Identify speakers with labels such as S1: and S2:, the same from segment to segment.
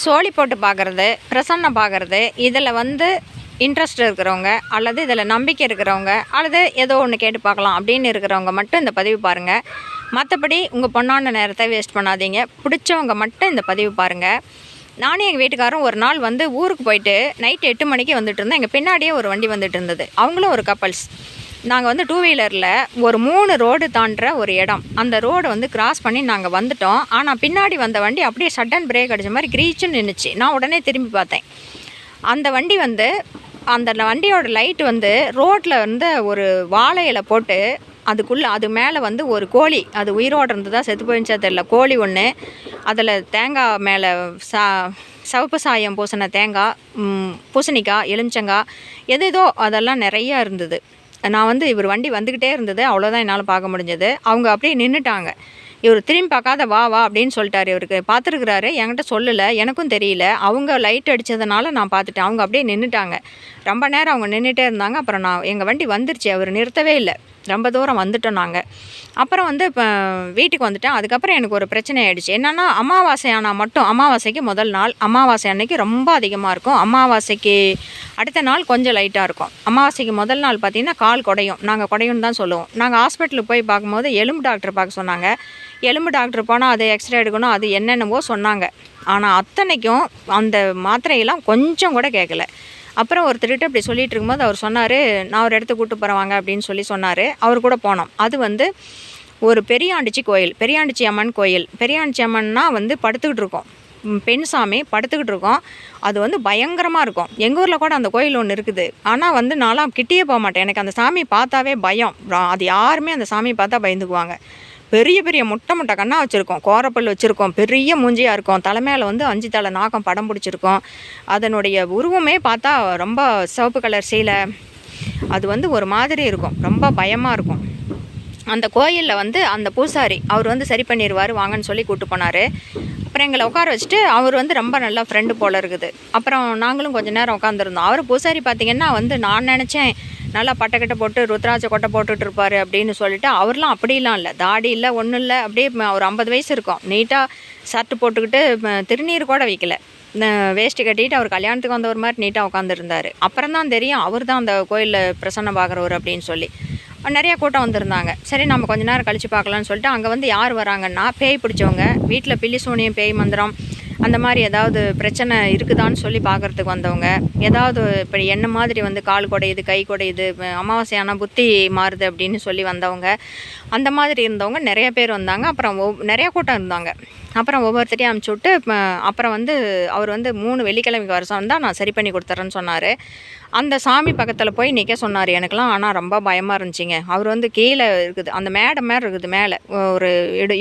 S1: சோழி போட்டு பார்க்குறது, பிரசன்னம் பார்க்குறது, இதில் வந்து இன்ட்ரெஸ்ட் இருக்கிறவங்க அல்லது இதில் நம்பிக்கை இருக்கிறவங்க அல்லது ஏதோ ஒன்று கேட்டு பார்க்கலாம் அப்படின்னு இருக்கிறவங்க மட்டும் இந்த பதிவு பாருங்கள். மற்றபடி உங்கள் பொண்ணான நேரத்தை வேஸ்ட் பண்ணாதீங்க. பிடிச்சவங்க மட்டும் இந்த பதிவு பாருங்கள். நானும் எங்கள் வீட்டுக்காரரும் ஒரு நாள் வந்து ஊருக்கு போயிட்டு நைட்டு 8 மணிக்கு வந்துட்டு இருந்தோம். எங்கள் பின்னாடியே ஒரு வண்டி வந்துட்டு இருந்தது. அவங்களும் ஒரு கப்பல்ஸ். நாங்கள் வந்து 2 வீலரில் ஒரு 3 ரோடு தாண்டுற ஒரு இடம். அந்த ரோடு வந்து கிராஸ் பண்ணி நாங்கள் வந்துட்டோம். ஆனால் பின்னாடி வந்த வண்டி அப்படியே சடன் பிரேக் அடித்த மாதிரி கிரீச்சுன்னு நின்றுச்சு. நான் உடனே திரும்பி பார்த்தேன். அந்த வண்டி வந்து அந்த வண்டியோட லைட் வந்து ரோட்டில் வந்து ஒரு வாழை இலை போட்டு அதுக்குள்ளே அது மேலே வந்து ஒரு கோழி, அது உயிரோடு இருந்ததா செத்து போயிருந்துச்சா தெரியல, கோழி ஒன்று, அதில் தேங்காய் மேலே சிவப்பு சாயம் பூசின தேங்காய், பூசணிக்காய், எலுமிச்சங்காய், எதேதோ அதெல்லாம் நிறையா இருந்தது. நான் வந்து இவர் வண்டி வந்துக்கிட்டே இருந்தது, அவ்வளோதான் என்னால் பார்க்க முடிஞ்சது. அவங்க அப்படியே நின்றுட்டாங்க. இவர் திரும்பி பார்க்காத வா வா அப்படின்னு சொல்லிட்டாரு. இவருக்கு பார்த்துருக்குறாரு, என்கிட்ட சொல்லலை, எனக்கும் தெரியல. அவங்க லைட் அடித்ததுனால நான் பார்த்துட்டேன். அவங்க அப்படியே நின்றுட்டாங்க. ரொம்ப நேரம் அவங்க நின்றுட்டே இருந்தாங்க. அப்புறம் எங்கள் வண்டி வந்துருச்சு, அவர் நிறுத்தவே இல்லை. ரொம்ப தூரம் வந்துட்டோம் நாங்கள். அப்புறம் வந்து இப்போ வீட்டுக்கு வந்துட்டேன். அதுக்கப்புறம் எனக்கு ஒரு பிரச்சனை ஆகிடுச்சு. என்னென்னா, அமாவாசை ஆனால் மட்டும், அமாவாசைக்கு முதல் நாள், அமாவாசை அன்னைக்கு ரொம்ப அதிகமாக இருக்கும். அமாவாசைக்கு அடுத்த நாள் கொஞ்சம் லைட்டாக இருக்கும். அமாவாசைக்கு முதல் நாள் பார்த்திங்கன்னா கால் குடையும். நாங்கள் குடையும்னு தான் சொல்லுவோம். நாங்கள் ஹாஸ்பிட்டலுக்கு போய் பார்க்கும்போது எலும்பு டாக்டர் பார்க்க சொன்னாங்க. எலும்பு டாக்டர் போனால் அது எக்ஸ்ரே எடுக்கணும், அது என்னென்னவோ சொன்னாங்க. ஆனால் அத்தனைக்கும் அந்த மாத்திரையெல்லாம் கொஞ்சம் கூட கேட்கல. அப்புறம் ஒருத்தர்கிட்ட இப்படி சொல்லிகிட்டு இருக்கும்போது அவர் சொன்னார், நான் ஒரு இடத்துக்கு கூப்பிட்டு போகிறேன் வாங்க அப்படின்னு சொன்னார். அவர் கூட போனோம். அது வந்து ஒரு பெரியாண்டிச்சி கோயில், பெரியாண்டிச்சி அம்மன் கோயில். பெரியாண்டிச்சி அம்மன்னா வந்து படுத்துக்கிட்டு இருக்கோம், பெண் சாமி படுத்துக்கிட்டு இருக்கோம். அது வந்து பயங்கரமாக இருக்கும். எங்கள் ஊரில் கூட அந்த கோயில் ஒன்று இருக்குது. ஆனால் வந்து நான்லாம் கிட்டேயே போக மாட்டேன். எனக்கு அந்த சாமி பார்த்தாவே பயம். அது யாருமே அந்த சாமியை பார்த்தா பயந்துக்குவாங்க. பெரிய பெரிய முட்டை கண்ணா வச்சுருக்கோம், கோரப்பல் வச்சுருக்கோம், பெரிய மூஞ்சியாக இருக்கும். தலைமையில் வந்து 5 தலை நாகம் படம் பிடிச்சிருக்கோம். அதனுடைய உருவமே பார்த்தா ரொம்ப சிவப்பு கலர் சீலை, அது வந்து ஒரு மாதிரி இருக்கும், ரொம்ப பயமாக இருக்கும். அந்த கோயிலில் வந்து அந்த பூசாரி அவர் வந்து சரி பண்ணிடுவார் வாங்கன்னு சொல்லி கூப்பிட்டு போனார். அப்புறம் எங்களை உட்கார வச்சுட்டு, அவர் வந்து ரொம்ப நல்லா ஃப்ரெண்டு போல் இருக்குது. அப்புறம் நாங்களும் கொஞ்சம் நேரம் உட்காந்துருந்தோம். அவர் பூசாரி பார்த்திங்கன்னா வந்து நான் நினச்சேன் நல்லா பட்டைக்கட்டை போட்டு ருத்ராட்ச கொட்டை போட்டுட்டு இருப்பார் அப்படின்னு சொல்லிட்டு, அவர்லாம் அப்படிலாம் இல்லை, தாடி இல்லை, ஒன்றும் இல்லை. அப்படியே ஒரு 50 வயசு இருக்கும், நீட்டாக ஷர்ட்டு போட்டுக்கிட்டு, திருநீர் கூட வைக்கல, வேஷ்டி கட்டிட்டு அவர் கல்யாணத்துக்கு வந்தவர் மாதிரி நீட்டாக உட்காந்துருந்தார். அப்புறம் தான் தெரியும் அவர் தான் அந்த கோயிலில் பிரசன்னம் பார்க்குறவர் அப்படின்னு சொல்லி. நிறையா கூட்டம் வந்திருந்தாங்க. சரி நம்ம கொஞ்ச நேரம் கழித்து பார்க்கலான்னு சொல்லிட்டு, அங்கே வந்து யார் வராங்கன்னா, பேய் பிடிச்சவங்க, வீட்டில் பில்லி சூனியம், பேய் மந்திரம் அந்த மாதிரி ஏதாவது பிரச்சனை இருக்குதான்னு சொல்லி பார்க்குறதுக்கு வந்தவங்க, ஏதாவது இப்போ என்ன மாதிரி வந்து கால் குடையுது, கை குடையுது, அமாவாசையான புத்தி மாறுது அப்படின்னு சொல்லி வந்தவங்க, அந்த மாதிரி இருந்தவங்க நிறைய பேர் வந்தாங்க. அப்புறம் நிறையா கூட்டம் இருந்தாங்க. அப்புறம் ஒவ்வொருத்தரையும் அனுப்பிச்சி விட்டு, அப்புறம் வந்து அவர் வந்து 3 வெள்ளிக்கிழமைக்கு வர சொன்னால் நான் சரி பண்ணி கொடுத்துட்றேன்னு சொன்னார். அந்த சாமி பக்கத்தில் போய் நிற்க சொன்னார். எனக்கெலாம் ஆனால் ரொம்ப பயமாக இருந்துச்சுங்க. அவர் வந்து கீழே இருக்குது, அந்த மேடை மாதிரி இருக்குது, மேலே ஒரு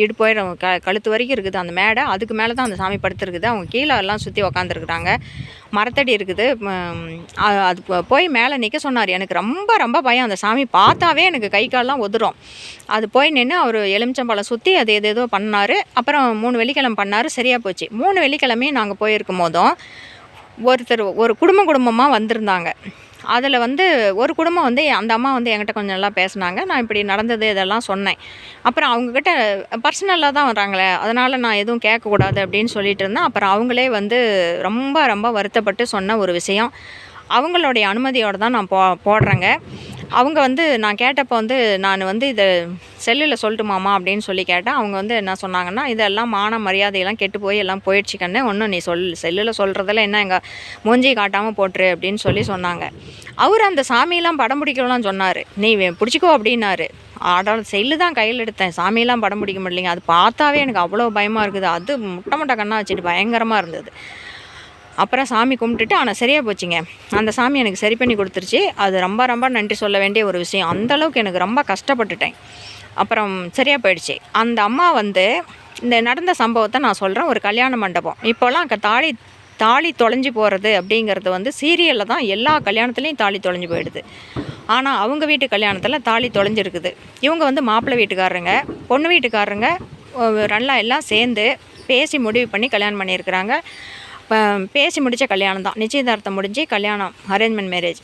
S1: இடுப்பு கழுத்து வரைக்கும் இருக்குது அந்த மேடை. அதுக்கு மேலே தான் அந்த சாமி படுத்துருக்குது. அவங்க கீழே எல்லாம் சுற்றி உக்காந்துருக்குறாங்க. மரத்தடி இருக்குது. அது போய் மேலே நிற்க சொன்னார். எனக்கு ரொம்ப ரொம்ப பயம். அந்த சாமி பார்த்தாவே எனக்கு கை காலெலாம் உதிரும். அது போய் நின்று அவர் எலுமிச்சம்பழம் சுற்றி அது ஏதேதோ பண்ணார். அப்புறம் 3 வெள்ளிக்கிழமை பண்ணார், சரியாக போச்சு. 3 வெள்ளிக்கிழமையும் நாங்கள் போயிருக்கும் போதும் ஒரு குடும்பமாக வந்திருந்தாங்க. அதில் வந்து ஒரு குடும்பம் வந்து அந்த அம்மா வந்து என்கிட்ட கொஞ்சம் நல்லா பேசினாங்க. நான் இப்படி நடந்தது இதெல்லாம் சொன்னேன். அப்புறம் அவங்கக்கிட்ட பர்சனலாக தான் வராங்களே, அதனால் நான் எதுவும் கேட்கக்கூடாது அப்படின்னு சொல்லிட்டு இருந்தேன். அப்புறம் அவங்களே வந்து ரொம்ப ரொம்ப வருத்தப்பட்டு சொன்ன ஒரு விஷயம். அவங்களுடைய அனுமதியோடு தான் நான் போடுறேங்க. அவங்க வந்து நான் கேட்டப்போ வந்து நான் வந்து இதை செல்லில் சொல்லட்டுமாம்மா அப்படின்னு சொல்லி கேட்டேன். அவங்க வந்து என்ன சொன்னாங்கன்னா, இதெல்லாம் மான மரியாதையெல்லாம் கெட்டு போய் எல்லாம் போயிடுச்சு கண்ணு, ஒன்றும் நீ செல்லில் சொல்கிறதில் என்ன, எங்கள் மூஞ்சியை காட்டாமல் போட்டுரு அப்படின்னு சொன்னாங்க. அவர் அந்த சாமியெல்லாம் படம் பிடிக்கலாம் சொன்னார். நீ பிடிச்சிக்கோ அப்படின்னாரு. ஆடாலும் செல்லு தான் கையில் எடுத்தேன், சாமியெல்லாம் படம் பிடிக்க முடியலைங்க. அது பார்த்தாவே எனக்கு அவ்வளோ பயமாக இருக்குது. அது முட்டை கண்ணா வச்சுட்டு பயங்கரமாக இருந்தது. அப்புறம் சாமி கும்பிட்டுட்டு, ஆனால் சரியாக போச்சுங்க. அந்த சாமி எனக்கு சரி பண்ணி கொடுத்துருச்சு. அது ரொம்ப ரொம்ப நன்றி சொல்ல வேண்டிய ஒரு விஷயம். அந்தளவுக்கு எனக்கு ரொம்ப கஷ்டப்பட்டுட்டேன். அப்புறம் சரியாக போயிடுச்சு. அந்த அம்மா வந்து இந்த நடந்த சம்பவத்தை நான் சொல்கிறேன். ஒரு கல்யாண மண்டபம், இப்போலாம் தாலி தொலைஞ்சி போகிறது அப்படிங்கிறது வந்து சீரியலில் தான் எல்லா கல்யாணத்துலேயும் தாலி தொலைஞ்சி போயிடுது. ஆனால் அவங்க வீட்டு கல்யாணத்தில் தாலி தொலைஞ்சிருக்குது. இவங்க வந்து மாப்பிள்ளை வீட்டுக்காரங்க, பொண்ணு வீட்டுக்காரங்க நல்லா எல்லாம் சேர்ந்து பேசி முடிவு பண்ணி கல்யாணம் பண்ணியிருக்கிறாங்க. பேசி முடித்த கல்யாணம் தான், நிச்சயதார்த்தம் முடிஞ்சு கல்யாணம், அரேஞ்ச்மெண்ட் மேரேஜ்.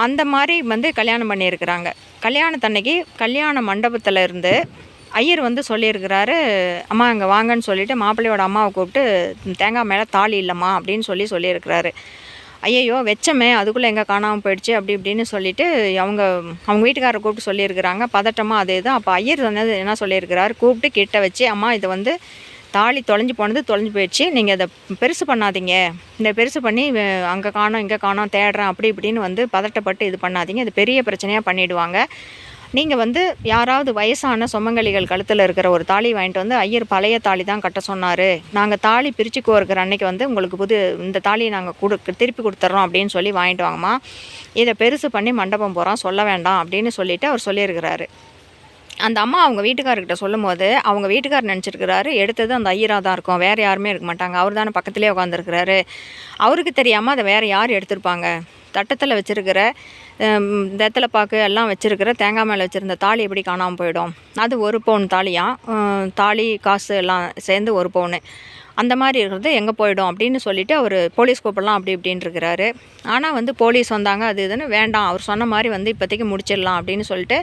S1: அந்த மாதிரி வந்து கல்யாணம் பண்ணியிருக்கிறாங்க. கல்யாணத்தன்னைக்கு கல்யாண மண்டபத்தில் இருந்து ஐயர் வந்து சொல்லியிருக்கிறாரு, அம்மா இங்கே வாங்கன்னு சொல்லிவிட்டு மாப்பிள்ளையோட அம்மாவை கூப்பிட்டு தேங்காய் மேலே தாலி இல்லைம்மா அப்படின்னு சொல்லியிருக்கிறாரு. ஐயையோ வெச்சமே அதுக்குள்ளே எங்கே காணாமல் போயிடுச்சு அப்படி இப்படின்னு சொல்லிவிட்டு அவங்க வீட்டுக்காரரை கூப்பிட்டு சொல்லியிருக்கிறாங்க. பதட்டமாக அது இது. அப்போ ஐயர் சொன்னது என்ன சொல்லியிருக்கிறாரு, கூப்பிட்டு கிட்ட வச்சு, அம்மா இது வந்து தாலி தொலைஞ்சு போயிடுச்சு, நீங்கள் இதை பெருசு பண்ணாதீங்க, இந்த பெருசு பண்ணி அங்கே காணோம் இங்கே காணோம் தேடுறேன் அப்படி இப்படின்னு வந்து பதட்டப்பட்டு இது பண்ணாதீங்க, இது பெரிய பிரச்சனையாக பண்ணிவிடுவாங்க. நீங்கள் வந்து யாராவது வயசான சுமங்கலிகள் கழுத்தில் இருக்கிற ஒரு தாலி வாங்கிட்டு வந்து, ஐயர் பழைய தாலி தான் கட்ட சொன்னார், நாங்கள் தாலி பிரித்து கோர்க்கிற அன்னைக்கு வந்து உங்களுக்கு இந்த தாலியை நாங்கள் திருப்பி கொடுத்துட்றோம் அப்படின்னு சொல்லி வாங்கிட்டு வாங்கம்மா, இதை பெருசு பண்ணி மண்டபம் போகிறோம் சொல்ல வேண்டாம் அப்படின்னு சொல்லிவிட்டு அவர் சொல்லியிருக்கிறாரு. அந்த அம்மா அவங்க வீட்டுக்காரர்கிட்ட சொல்லும்போது அவங்க வீட்டுக்காரர் நினச்சிருக்கிறாரு எடுத்தது அந்த ஐயராக தான் இருக்கும், வேறு யாருமே இருக்க மாட்டாங்க, அவர் தானே பக்கத்துலேயே உட்காந்துருக்கிறாரு, அவருக்கு தெரியாமல் அதை வேறு யார் எடுத்திருப்பாங்க, தட்டத்தில் வச்சுருக்கிற வெத்தலைப்பாக்கு எல்லாம் வச்சுருக்கிற தேங்காய் மேலே வச்சுருந்த தாலி எப்படி காணாமல் போயிடும், அது 1 பவுன் தாலியாக, தாலி காசு எல்லாம் சேர்ந்து 1 பவுனு, அந்த மாதிரி இருக்கிறது எங்கே போயிடும் அப்படின்னு சொல்லிவிட்டு அவர் போலீஸ் கூப்பிடலாம் அப்படி இப்படின்னு இருக்கிறாரு. ஆனால் வந்து போலீஸ் வந்தாங்க அது இதுன்னு வேண்டாம், அவர் சொன்ன மாதிரி வந்து இப்போதைக்கு முடிச்சிடலாம் அப்படின்னு சொல்லிட்டு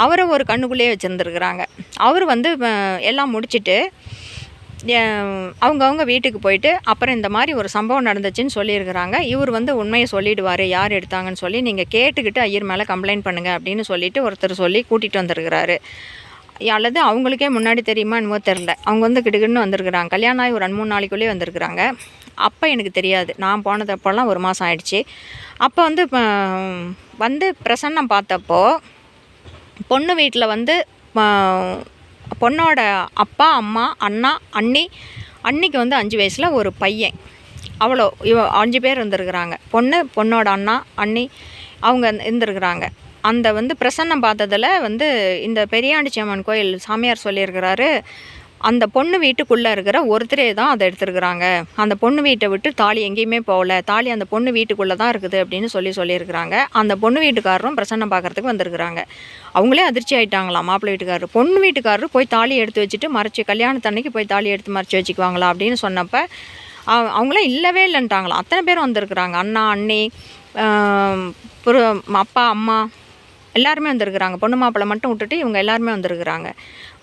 S1: அவரை ஒரு கண்ணுக்குள்ளேயே வச்சுருந்துருக்குறாங்க. அவர் வந்து எல்லாம் முடிச்சுட்டு அவங்கவுங்க வீட்டுக்கு போயிட்டு அப்புறம் இந்த மாதிரி ஒரு சம்பவம் நடந்துச்சுன்னு சொல்லியிருக்கிறாங்க. இவர் வந்து உண்மையை சொல்லிவிடுவார் யார் எடுத்தாங்கன்னு சொல்லி, நீங்கள் கேட்டுக்கிட்டு ஐயர் மேலே கம்ப்ளைண்ட் பண்ணுங்கள் அப்படின்னு சொல்லிட்டு ஒருத்தர் சொல்லி கூட்டிகிட்டு வந்திருக்கிறாரு. அல்லது அவங்களுக்கே முன்னாடி தெரியுமா என்னமோ தெரில, அவங்க வந்து கிடுகிடுன்னு வந்திருக்கிறாங்க, கல்யாணம் ஆகி ஒரு 2-3 நாளைக்குள்ளேயே வந்திருக்கிறாங்க. அப்போ எனக்கு தெரியாது, நான் போனதப்போலாம் 1 மாதம் ஆயிடுச்சு. அப்போ வந்து பிரசன்னம் பார்த்தப்போ பொண்ணு வீட்டில் வந்து பொண்ணோட அப்பா அம்மா அண்ணா அண்ணிக்கு வந்து 5 வயசில் ஒரு பையன், அவ்வளோ 5 பேர் இருந்திருக்கிறாங்க. பொண்ணோட அண்ணா அண்ணி அவங்க இருந்திருக்கிறாங்க. அந்த வந்து பிரசன்னம் பார்த்ததில் வந்து இந்த பெரியாண்டிச்சி அம்மன் கோயில் சாமியார் சொல்லியிருக்கிறாரு, அந்த பொண்ணு வீட்டுக்குள்ளே இருக்கிற ஒருத்தரே தான் அதை எடுத்துருக்குறாங்க, அந்த பொண்ணு வீட்டை விட்டு தாலி எங்கேயுமே போகல, தாலி அந்த பொண்ணு வீட்டுக்குள்ளே தான் இருக்குது அப்படின்னு சொல்லியிருக்கிறாங்க. அந்த பொண்ணு வீட்டுக்காரரும் பிரசன்னம் பார்க்குறதுக்கு வந்திருக்கிறாங்க. அவங்களே அதிர்ச்சி ஆகிட்டாங்களாம் மாப்பிள்ளை வீட்டுக்காரர். பொண்ணு வீட்டுக்காரர் போய் தாலி எடுத்து வச்சுட்டு கல்யாணத்தன்னைக்கு போய் தாலி எடுத்து மறைச்சி வச்சுக்குவாங்களா அப்படின்னு சொன்னப்போ அவங்களாம் இல்லவே இல்லைன்ட்டாங்களாம். அத்தனை பேரும் வந்திருக்கிறாங்க, அண்ணா அண்ணி அப்பா அம்மா எல்லாருமே வந்திருக்கிறாங்க. பொண்ணு மாப்பிள்ளை மட்டும் விட்டுட்டு இவங்க எல்லாருமே வந்திருக்கிறாங்க.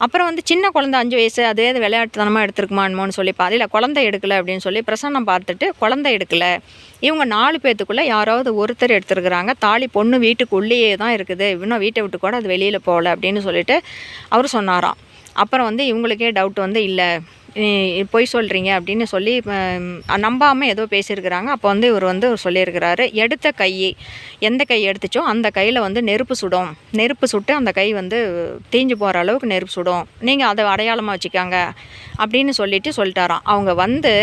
S1: அப்புறம் வந்து சின்ன குழந்தை 5 வயசு அதே விளையாட்டுத்தனமாக எடுத்துருக்குமான்னு சொல்லி இல்லை குழந்தை எடுக்கலை அப்படின்னு சொல்லி பிரசன்னம் பார்த்துட்டு குழந்தை எடுக்கலை, இவங்க 4 பேர்த்துக்குள்ளே யாராவது ஒருத்தர் எடுத்துருக்குறாங்க, தாலி பொண்ணு வீட்டுக்குள்ளேயே தான் இருக்குது, இன்னும் வீட்டை விட்டு கூட அது வெளியில் போகல அப்படின்னு சொல்லிட்டு அவர் சொன்னாராம். அப்புறம் வந்து இவங்களுக்கே டவுட் வந்து இல்லை பொய் சொல்கிறீங்க அப்படின்னு சொல்லி நம்பாமல் ஏதோ பேசியிருக்கிறாங்க. அப்போ வந்து இவர் வந்து சொல்லியிருக்கிறாரு, எடுத்த கை எந்த கை எடுத்துச்சோ அந்த கையில் வந்து நெருப்பு சுட்டு அந்த கை வந்து தீஞ்சு போகிற அளவுக்கு நெருப்பு சுடும், நீங்கள் அதை அடையாளமாக வச்சுக்காங்க அப்படின்னு சொல்லிட்டாராம். அவங்க வந்து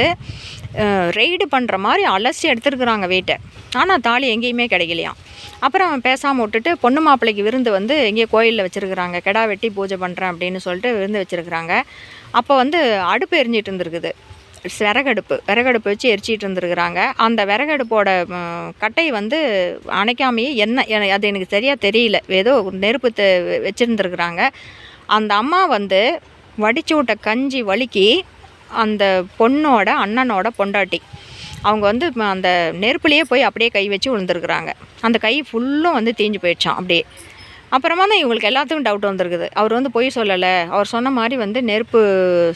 S1: ரெய்டு பண்ணுற மாதிரி அலசி எடுத்துருக்குறாங்க வீட்டை, ஆனால் தாலி எங்கேயுமே கிடைக்கலையாம். அப்புறம் பேசாமல் விட்டுட்டு பொண்ணு மாப்பிள்ளைக்கு விருந்து வந்து எங்கேயோ கோயிலில் வச்சுருக்குறாங்க, கெடா வெட்டி பூஜை பண்ணுறேன் அப்படின்னு சொல்லிட்டு விருந்து வச்சுருக்குறாங்க. அப்போ வந்து அடுப்பு எரிஞ்சிட்டு இருந்திருக்குது, விறகடுப்பு வச்சு எரிச்சிட்டு இருந்துருக்குறாங்க. அந்த விறகடுப்போட கட்டை வந்து அணைக்காமையே அது எனக்கு சரியாக தெரியல, ஏதோ நெருப்பு வச்சுருந்துருக்குறாங்க. அந்த அம்மா வந்து வடிச்சு விட்ட கஞ்சி வலிக்கி அந்த பொண்ணோட அண்ணனோட பொண்டாட்டி அவங்க வந்து அந்த நெருப்புலேயே போய் அப்படியே கை வச்சு விழுந்துருக்குறாங்க. அந்த கை ஃபுல்லும் வந்து தீஞ்சு போயிடுச்சான் அப்படியே. அப்புறமா தான் இவங்களுக்கு எல்லாத்துக்கும் டவுட் வந்திருக்குது, அவர் வந்து பொய் சொல்லலை, அவர் சொன்ன மாதிரி வந்து நெருப்பு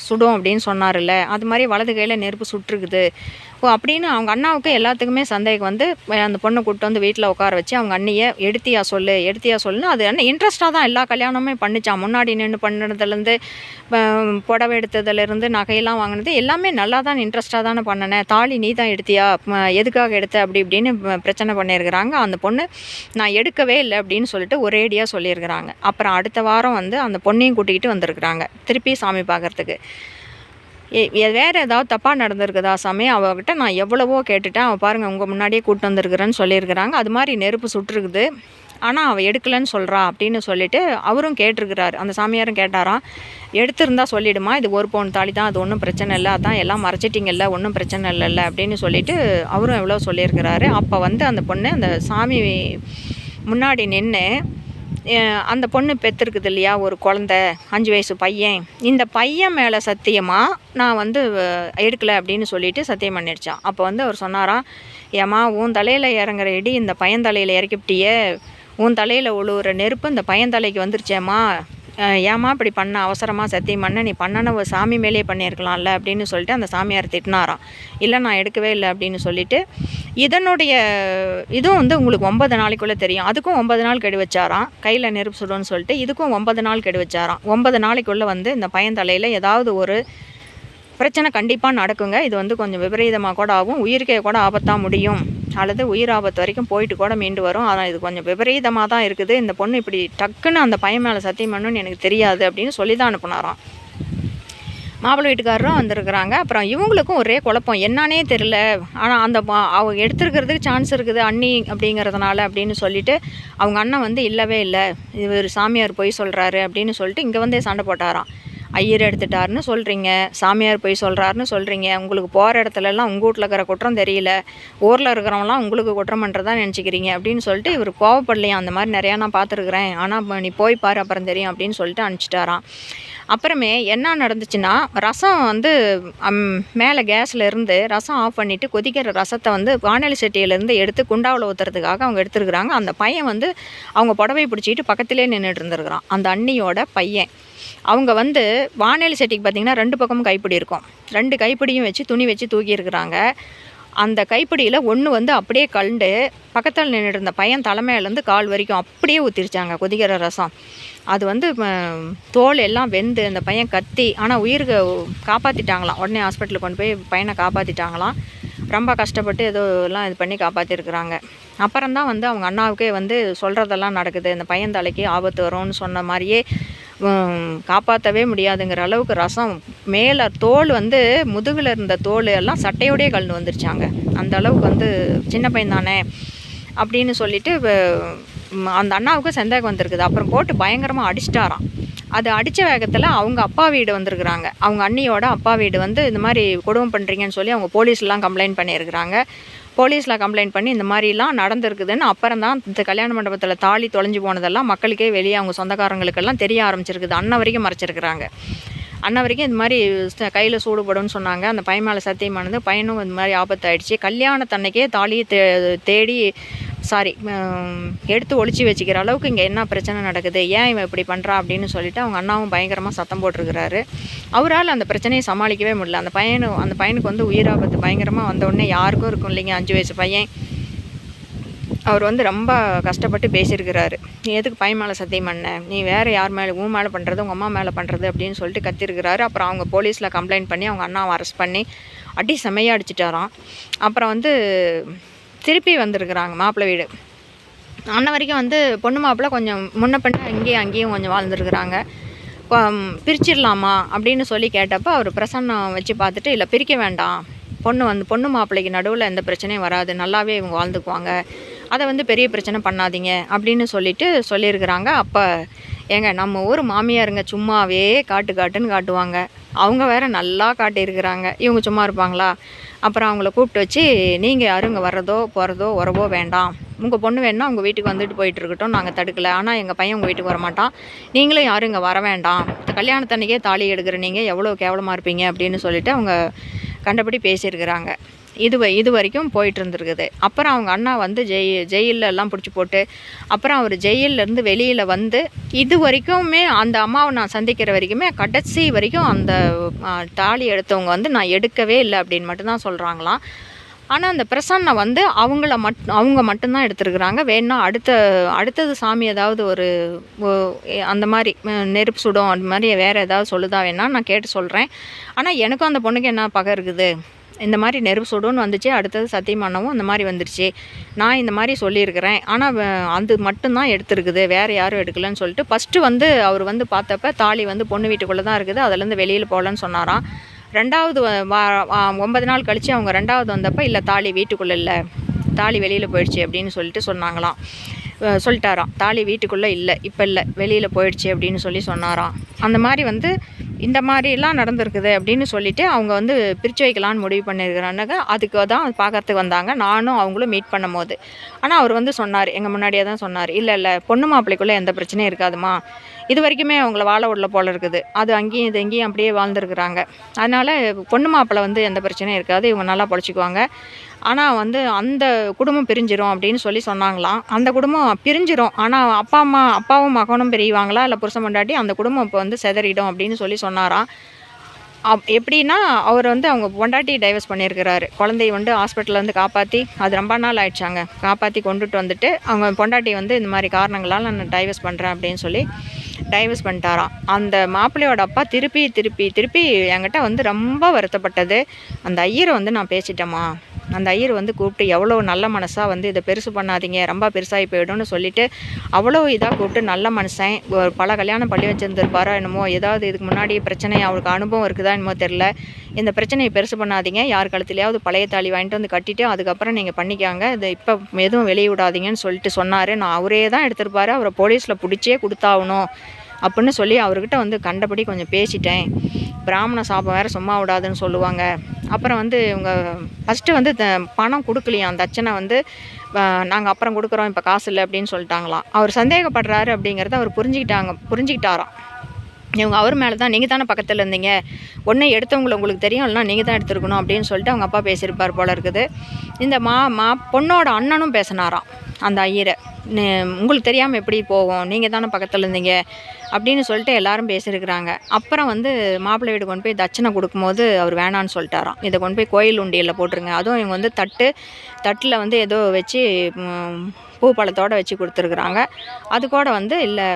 S1: சுடும் அப்படின்னு சொன்னார்ல, அது மாதிரி வலது கையில் நெருப்பு சுட்டுருக்குது அப்படின்னு அவங்க அண்ணாவுக்கு எல்லாத்துக்குமே சந்தேகம் வந்து அந்த பொண்ணை கூப்பிட்டு வந்து வீட்டில் உட்கார வச்சு அவங்க அண்ணியை எடுத்தியா சொல்லுன்னு அது என்ன இன்ட்ரெஸ்ட்டாக தான் எல்லா கல்யாணமே பண்ணிச்சான். முன்னாடி நின்று பண்ணுறதுலேருந்து புடவை எடுத்ததுலேருந்து நகையெல்லாம் வாங்கினது எல்லாமே நல்லா தான் இன்ட்ரெஸ்ட்டாக தானே பண்ணினேன், தாலி நீ தான் எடுத்தியா, எதுக்காக எடுத்த அப்படி இப்படின்னு பிரச்சனை பண்ணியிருக்கிறாங்க. அந்த பொண்ணு நான் எடுக்கவே இல்லை அப்படின்னு சொல்லிட்டு ஒரேடியாக சொல்லியிருக்கிறாங்க. அப்புறம் அடுத்த வாரம் வந்து அந்த பொண்ணையும் கூட்டிகிட்டு வந்திருக்கிறாங்க திருப்பி சாமி பார்க்குறதுக்கு. வேறு ஏதாவது தப்பாக நடந்திருக்குதா சாமி, அவகிட்ட நான் எவ்வளவோ கேட்டுட்டேன், அவள் பாருங்கள் உங்கள் முன்னாடியே கூப்பிட்டு வந்திருக்கிறேன்னு சொல்லியிருக்கிறாங்க, அது மாதிரி நெருப்பு சுட்டுருக்குது, ஆனால் அவள் எடுக்கலைன்னு சொல்கிறா அப்படின்னு சொல்லிட்டு அவரும் கேட்டிருக்கிறாரு. அந்த சாமியாரும் கேட்டாராம், எடுத்திருந்தா சொல்லிவிடுமா, இது 1 பவுன் தாலி தான், அது ஒன்றும் பிரச்சனை இல்லை, அதான் எல்லாம் மறைச்சிட்டிங்கல்ல, ஒன்றும் பிரச்சனை இல்லைல்ல அப்படின்னு சொல்லிட்டு அவரும் எவ்வளோ சொல்லியிருக்கிறாரு. அப்போ வந்து அந்த பொண்ணு அந்த சாமி முன்னாடி நின்று அந்த பொண்ணு பெற்றிருக்குது இல்லையா ஒரு குழந்த 5 வயசு பையன், இந்த பையன் மேலே சத்தியமாக நான் வந்து எடுக்கலை அப்படின்னு சொல்லிட்டு சத்தியம் பண்ணிடுச்சான். அப்போ வந்து அவர் சொன்னாராம், ஏம்மா உன் தலையில் இறங்குற இடி இந்த பையன் தலையில் இறக்கிவிட்டியே, உன் தலையில் உழுவுற நெருப்பு இந்த பையன் தலைக்கு வந்துருச்சேம்மா, ஏம்மா இப்படி பண்ண, அவசரமாக சத்தியம் பண்ண, நீ பண்ணன ஒரு சாமி மேலேயே பண்ணியிருக்கலாம்ல அப்படின்னு சொல்லிட்டு அந்த சாமியார் திட்டினாராம். இல்லை நான் எடுக்கவே இல்லை அப்படின்னு சொல்லிட்டு, இதனுடைய இதுவும் வந்து உங்களுக்கு 9 நாளைக்குள்ளே தெரியும். அதுக்கும் 9 நாள் கெடு வச்சாராம், கையில் நெருப்பு சுடுன்னு சொல்லிட்டு. இதுக்கும் 9 நாள் கெடு வச்சாராம். 9 நாளைக்குள்ளே வந்து இந்த பையன் தலையில் ஏதாவது ஒரு பிரச்சனை கண்டிப்பாக நடக்குங்க. இது வந்து கொஞ்சம் விபரீதமாக கூட ஆகும், உயிருக்கே கூட ஆபத்தாக முடியும், அல்லது உயிர் ஆபத்து வரைக்கும் போயிட்டு கூட மீண்டு வரும். ஆனால் இது கொஞ்சம் விபரீதமாக தான் இருக்குது. இந்த பொண்ணு இப்படி டக்குன்னு அந்த பையன் மேலே சத்தியம் பண்ணணும்னு எனக்கு தெரியாது அப்படின்னு சொல்லி தான் அனுப்புனாராம். மாப்பிள்ளை வீட்டுக்காரரும் வந்திருக்கிறாங்க. அப்புறம் இவங்களுக்கும் ஒரே குழப்பம், என்னானே தெரில. ஆனால் அந்த அவங்க எடுத்துருக்கிறதுக்கு சான்ஸ் இருக்குது அண்ணி அப்படிங்கிறதுனால அப்படின்னு சொல்லிட்டு அவங்க அண்ணன் வந்து இல்லவே இல்லை, இவர் சாமியார் பொய் சொல்கிறாரு அப்படின்னு சொல்லிட்டு இங்கே வந்தே சண்டை போட்டாராம். ஐயர் எடுத்துட்டாருன்னு சொல்கிறீங்க, சாமியார் போய் சொல்கிறாருன்னு சொல்கிறீங்க, உங்களுக்கு போகிற இடத்துலலாம் உங்கள் வீட்டில் இருக்கிற குற்றம் தெரியல, ஊரில் இருக்கிறவங்களாம் உங்களுக்கு குற்றம் பண்ணுறதா நினச்சிக்கிறீங்க அப்படின்னு சொல்லிட்டு இவர் கோவப்படலையாம். அந்த மாதிரி நிறையா நான் பார்த்துருக்குறேன், ஆனால் நீ போய் பாரு அப்புறம் தெரியும் அப்படின்னு சொல்லிட்டு அனுப்பிச்சிட்டாராம். அப்புறமே என்ன நடந்துச்சுன்னா, ரசம் வந்து மேலே கேஸில் இருந்து ரசம் ஆஃப் பண்ணிவிட்டு கொதிக்கிற ரசத்தை வந்து வானொலி சட்டியிலேருந்து எடுத்து குண்டாவில் ஊற்றுறதுக்காக அவங்க எடுத்துருக்குறாங்க. அந்த பையன் வந்து அவங்க புடவை பிடிச்சிக்கிட்டு பக்கத்திலே நின்றுட்டு இருந்துருக்குறான், அந்த அண்ணியோட பையன். அவங்க வந்து வானொலி சட்டிக்கு பார்த்திங்கன்னா 2 பக்கமும் கைப்பிடி இருக்கும், 2 கைப்பிடியும் வச்சு துணி வச்சு தூக்கியிருக்கிறாங்க. அந்த கைப்பிடியில் ஒன்று வந்து அப்படியே கலண்டு பக்கத்தில் நின்றுட்டு இருந்த பையன் தலைமையிலேருந்து கால் வரைக்கும் அப்படியே ஊற்றிருச்சாங்க கொதிக்கிற ரசம். அது வந்து தோல் எல்லாம் வெந்து அந்த பையன் கத்தி, ஆனால் உயிருக்கு காப்பாற்றிட்டாங்களாம். உடனே ஹாஸ்பிட்டலுக்கு கொண்டு போய் பையனை காப்பாற்றிட்டாங்களாம். ரொம்ப கஷ்டப்பட்டு ஏதோ எல்லாம் இது பண்ணி காப்பாற்றிருக்குறாங்க. அப்புறம்தான் வந்து அவங்க அண்ணாவுக்கே வந்து சொல்கிறதெல்லாம் நடக்குது, இந்த பையன் தலைக்கு ஆபத்து வரும்னு சொன்ன மாதிரியே காப்பாற்றவே முடியாதுங்கிற அளவுக்கு ரசம் மேலே தோல் வந்து முதுகில் இருந்த தோல் எல்லாம் சட்டையோடையே கலந்து வந்துருச்சாங்க. அந்த அளவுக்கு வந்து சின்ன பையன் தானே அப்படின்னு சொல்லிட்டு அந்த அண்ணாவுக்கு சந்தேகம் வந்திருக்குது. அப்புறம் போட்டு பயங்கரமாக அடிச்சிட்டாராம். அது அடித்த வேகத்தில் அவங்க அப்பா வீடு வந்திருக்குறாங்க. அவங்க அண்ணியோட அப்பா வீடு வந்து இந்த மாதிரி கொடுமை பண்ணுறீங்கன்னு சொல்லி அவங்க போலீஸ்லாம் கம்ப்ளைண்ட் பண்ணியிருக்கிறாங்க. போலீஸில் கம்ப்ளைண்ட் பண்ணி இந்த மாதிரிலாம் நடந்திருக்குதுன்னு அப்புறம் தான் இந்த கல்யாண மண்டபத்தில் தாலி தொலைஞ்சு போனதெல்லாம் மக்களுக்கே வெளியே அவங்க சொந்தக்காரங்களுக்கெல்லாம் தெரிய ஆரம்பிச்சிருக்குது. அண்ணன் வரைக்கும் மறைச்சிருக்கிறாங்க. அண்ணன் வரைக்கும் இந்த மாதிரி கையில் சூடுபடும்னு சொன்னாங்க. அந்த பையன் மேலே சத்தியமானது, பையனும் இந்த மாதிரி ஆபத்தாயிடுச்சு. கல்யாணத்தன்னைக்கே தாலியை தேடி எடுத்து ஒளிச்சு வச்சுக்கிற அளவுக்கு இங்கே என்ன பிரச்சனை நடக்குது, ஏன் இவன் இப்படி பண்ணுறான் அப்படின்னு சொல்லிட்டு அவங்க அண்ணாவும் பயங்கரமாக சத்தம் போட்டிருக்கிறாரு. அவரால் அந்த பிரச்சனையை சமாளிக்கவே முடியல. அந்த பையனுக்கு வந்து உயிராபத்து பயங்கரமாக வந்தவுடனே யாருக்கும் இருக்கும் இல்லைங்க, 5 வயசு பையன். அவர் வந்து ரொம்ப கஷ்டப்பட்டு பேசியிருக்கிறாரு. நீ எதுக்கு பையன் மேலே சத்தியம் பண்ண, நீ வேறு யார் மேலே, உன் மேலே பண்ணுறது, உங்கள் அம்மா மேலே பண்ணுறது அப்படின்னு சொல்லிட்டு கத்திருக்கிறாரு. அப்புறம் அவங்க போலீஸில் கம்ப்ளைண்ட் பண்ணி அவங்க அண்ணாவை அரெஸ்ட் பண்ணி அடி செம்மையாக அடிச்சிட்டாராம். அப்புறம் வந்து திருப்பி வந்திருக்கிறாங்க மாப்பிள்ளை வீடு. அண்ணன் வரைக்கும் வந்து பொண்ணு மாப்பிள்ளை கொஞ்சம் முன்ன பின்ன அங்கேயும் கொஞ்சம் வாழ்ந்துருக்குறாங்க. பிரிச்சிடலாமா அப்படின்னு சொல்லி கேட்டப்போ அவர் பிரசன்னம் வச்சு பார்த்துட்டு, இல்லை பிரிக்க வேண்டாம், பொண்ணு மாப்பிள்ளைக்கு நடுவில் எந்த பிரச்சனையும் வராது, நல்லாவே இவங்க வாழ்ந்துக்குவாங்க, அதை வந்து பெரிய பிரச்சனை பண்ணாதீங்க அப்படின்னு சொல்லியிருக்கிறாங்க. அப்போ ஏங்க நம்ம ஊர் மாமியாருங்க சும்மாவே காட்டுன்னு காட்டுவாங்க, அவங்க வேறு நல்லா காட்டியிருக்கிறாங்க, இவங்க சும்மா இருப்பாங்களா? அப்புறம் அவங்கள கூப்பிட்டு வச்சு, நீங்கள் யாரும் இங்கே வர்றதோ போகிறதோ உறவோ வேண்டாம், உங்கள் பொண்ணு வேணுன்னா உங்கள் வீட்டுக்கு வந்துட்டு போயிட்டு இருக்கட்டும், நாங்கள் தடுக்கலை, ஆனால் எங்கள் பையன் உங்கள் வீட்டுக்கு வர மாட்டான், நீங்களும் யாரும் இங்கே வர வேண்டாம், கல்யாணத்தன்னைக்கே தாலி எடுக்கிற நீங்கள் எவ்வளோ கேவலமாக இருப்பீங்க அப்படின்னு சொல்லிட்டு அவங்க கண்டபடி பேசியிருக்கிறாங்க. இது வரைக்கும் போயிட்டு இருந்துருக்குது. அப்புறம் அவங்க அண்ணா வந்து ஜெயிலில் எல்லாம் பிடிச்சி போட்டு, அப்புறம் அவர் ஜெயிலேருந்து வெளியில் வந்து இது வரைக்குமே அந்த அம்மாவை நான் சந்திக்கிற வரைக்குமே கடைசி வரைக்கும் அந்த தாலி எடுத்தவங்க வந்து நான் எடுக்கவே இல்லை அப்படின்னு மட்டும்தான் சொல்கிறாங்களாம். ஆனால் அந்த பிரசன்னை வந்து அவங்க மட்டும்தான் எடுத்துருக்குறாங்க. வேணுன்னா அடுத்தது சாமி ஏதாவது ஒரு அந்த மாதிரி நெருப்பு சுடும் அந்த மாதிரி வேறு ஏதாவது சொல்லுதா வேணா நான் கேட்டு சொல்கிறேன். ஆனால் எனக்கும் அந்த பொண்ணுக்கு என்ன பகை இருக்குது, இந்த மாதிரி நெருப்பு சுடுன்னு வந்துச்சு, அடுத்தது சத்தியமானவும் அந்த மாதிரி வந்துருச்சு, நான் இந்த மாதிரி சொல்லியிருக்கிறேன், ஆனால் அது மட்டும்தான் எடுத்துருக்குது, வேறு யாரும் எடுக்கலன்னு சொல்லிட்டு ஃபஸ்ட்டு வந்து அவர் வந்து பார்த்தப்ப தாலி வந்து பொண்ணு வீட்டுக்குள்ளே தான் இருக்குது, அதுலேருந்து வெளியில் போகலன்னு சொன்னாராம். 2வது 9 நாள் கழித்து அவங்க 2வது வந்தப்போ, இல்லை தாலி வீட்டுக்குள்ளே இல்லை, தாலி வெளியில் போயிடுச்சு அப்படின்னு சொல்லிட்டாராம். தாலி வீட்டுக்குள்ளே இல்லை, இப்போ இல்லை, வெளியில் போயிடுச்சு அப்படின்னு சொன்னாராம். அந்த மாதிரி வந்து இந்த மாதிரிலாம் நடந்திருக்குது அப்படின்னு சொல்லிவிட்டு அவங்க வந்து பிரித்து வைக்கலான்னு முடிவு பண்ணியிருக்கிறாங்க. அதுக்கு தான் பார்க்கறதுக்கு வந்தாங்க, நானும் அவங்களும் மீட் பண்ணும் போது. ஆனால் அவர் வந்து சொன்னார், எங்கள் முன்னாடியே தான் சொன்னார், இல்லை பொண்ணு மாப்பிள்ளைக்குள்ளே எந்த பிரச்சனையும் இருக்காதுமா, இது வரைக்குமே அவங்கள வாழ விடல போல் இருக்குது, அது அங்கேயும் இது எங்கேயும் அப்படியே வாழ்ந்துருக்குறாங்க, அதனால் பொண்ணு மாப்பிள்ளை வந்து எந்த பிரச்சனையும் இருக்காது, இவங்க நல்லா பொழைச்சிக்குவாங்க, ஆனால் வந்து அந்த குடும்பம் பிரிஞ்சிரும் அப்படின்னு சொல்லி சொன்னாங்களாம். அந்த குடும்பம் பிரிஞ்சிரும், ஆனால் அப்பாவும் மகனும் பிரிவாங்களா இல்லை புருஷன் பொண்டாட்டி, அந்த குடும்பம் இப்போ வந்து சிதறிடும் அப்படின்னு சொல்லி சொன்னாராம். எப்படின்னா அவர் வந்து அவங்க பொண்டாட்டி டைவர்ஸ் பண்ணியிருக்கிறாரு. குழந்தைய வந்து ஹாஸ்பிட்டலில் வந்து காப்பாற்றி, அது ரொம்ப நாள் ஆயிடுச்சாங்க, காப்பாற்றி கொண்டுட்டு வந்துட்டு அவங்க பொண்டாட்டி வந்து இந்த மாதிரி காரணங்களால் நான் டைவர்ஸ் பண்ணுறேன் அப்படின்னு சொல்லி டைவர்ஸ் பண்ணிட்டாராம். அந்த மாப்பிள்ளையோட அப்பா திருப்பி திருப்பி திருப்பி என்கிட்ட வந்து ரொம்ப வருத்தப்பட்டது, அந்த ஐயரை வந்து நான் பேசிட்டேம்மா, அந்த ஐயர் வந்து கூப்பிட்டு எவ்வளோ நல்ல மனசாக வந்து இதை பெருசு பண்ணாதீங்க, ரொம்ப பெருசாகி போயிடும்னு சொல்லிவிட்டு அவ்வளோ இதாக கூப்பிட்டு, நல்ல மனுஷன், ஒரு பல கல்யாணம் பண்ணி வச்சுருந்துருப்பாரோ என்னமோ, ஏதாவது இதுக்கு முன்னாடி பிரச்சனை அவருக்கு அனுபவம் இருக்குதா என்னமோ தெரில, இந்த பிரச்சனையை பெருசு பண்ணாதீங்க, யார் கழுத்துலையாவது பழைய தாலி வாங்கிட்டு வந்து கட்டிட்டு அதுக்கப்புறம் நீங்கள் பண்ணிக்காங்க, இது இப்போ எதுவும் வெளியே விடாதீங்கன்னு சொல்லிட்டு சொன்னார். நான் அவரே தான் எடுத்திருப்பாரு, அவரை போலீஸில் பிடிச்சே கொடுத்தாகணும் அப்படின்னு சொல்லி அவர்கிட்ட வந்து கண்டபடி கொஞ்சம் பேசிட்டேன். பிராமண சாபம் வேறு சும்மா விடாதுன்னு சொல்லுவாங்க. அப்புறம் வந்து இவங்க ஃபஸ்ட்டு வந்து பணம் கொடுக்கலையாம், தட்சணை வந்து நாங்கள் அப்புறம் கொடுக்குறோம், இப்போ காசு இல்லை அப்படின்னு சொல்லிட்டாங்களாம். அவர் சந்தேகப்படுறாரு அப்படிங்கிறத அவர் புரிஞ்சுக்கிட்டாராம். இவங்க அவர் மேலே தான், நீங்கள் தானே பக்கத்தில் இருந்தீங்க, ஒன்று எடுத்தவங்களை உங்களுக்கு தெரியும், இல்லைனா நீங்கள் தான் எடுத்துருக்கணும் அப்படின்னு சொல்லிட்டு அவங்க அப்பா பேசியிருப்பார் போல இருக்குது. இந்த பொண்ணோட அண்ணனும் பேசினாராம் அந்த ஐயரை, உங்களுக்கு தெரியாமல் எப்படி போகும், நீங்கள் தானே பக்கத்தில் இருந்தீங்க அப்படின்னு சொல்லிட்டு எல்லாரும் பேசியிருக்கிறாங்க. அப்புறம் வந்து மாப்பிள்ளை வீடு கொண்டு போய் தட்சணை கொடுக்கும்போது அவர் வேணான்னு சொல்லிட்டாராம், இதை கொண்டு போய் கோயில் உண்டியலில் போட்டுருங்க, அதுவும் இவங்க வந்து தட்டில் வந்து ஏதோ வச்சு பூ பழத்தோடு வச்சு கொடுத்துருக்குறாங்க. அது கூட வந்து இல்லை,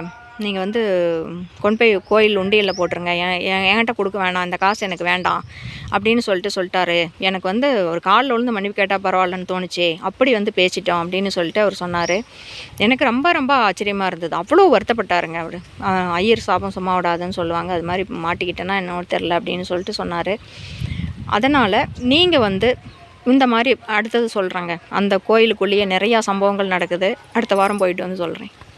S1: நீங்கள் வந்து கொண்டு போய் கோயில் உண்டியலில் போட்டுருங்க, என்கிட்ட கொடுக்க வேணாம், இந்த காசு எனக்கு வேண்டாம் அப்படின்னு சொல்லிட்டாரு. எனக்கு வந்து ஒரு காலில் விழுந்து மன்னிப்பு கேட்டால் பரவாயில்லன்னு தோணுச்சு, அப்படி வந்து பேசிட்டோம் அப்படின்னு சொல்லிட்டு அவர் சொன்னார். எனக்கு ரொம்ப ரொம்ப ஆச்சரியமாக இருந்தது, அவ்வளோ வருத்தப்பட்டாருங்க அவர். ஐயர் சாபம் சும்மா விடாதுன்னு சொல்லுவாங்க, அது மாதிரி மாட்டிக்கிட்டேன்னா என்னன்னு தெரில அப்படின்னு சொல்லிட்டு சொன்னார். அதனால் நீங்கள் வந்து இந்த மாதிரி அடுத்தது சொல்கிறேங்க, அந்த கோயிலுக்குள்ளேயே நிறையா சம்பவங்கள் நடக்குது, அடுத்த வாரம் போயிட்டு வந்து சொல்கிறேன்.